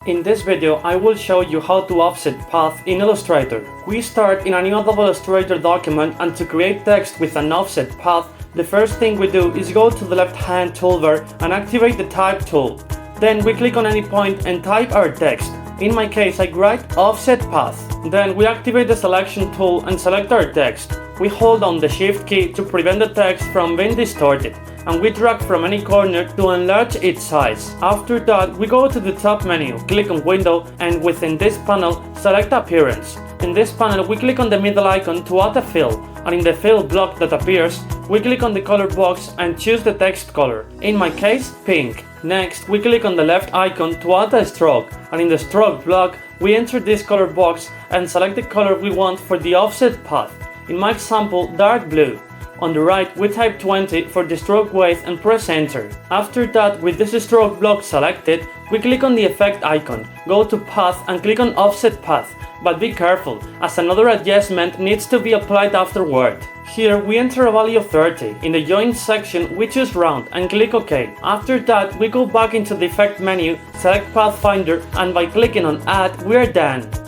In this video, I will show you how to offset path in Illustrator. We start in a new Illustrator document, and to create text with an offset path, the first thing we do is go to the left-hand toolbar and activate the type tool. Then we click on any point and type our text. In my case, I write offset path. Then we activate the selection tool and select our text. We hold down the shift key to prevent the text from being distorted, and we drag from any corner to enlarge its size. After that, we go to the top menu, click on Window, and within this panel, select Appearance. In this panel, we click on the middle icon to add a fill, and in the fill block that appears, we click on the color box and choose the text color, in my case, pink. Next, we click on the left icon to add a stroke, and in the stroke block, we enter this color box and select the color we want for the offset path. In my example, dark blue. On the right, we type 20 for the stroke weight and press enter. After that, with this stroke block selected, we click on the effect icon, go to path and click on offset path. But be careful, as another adjustment needs to be applied afterward. Here we enter a value of 30. In the join section, we choose round and click OK. After that, we go back into the effect menu, select Pathfinder, and by clicking on add, we are done.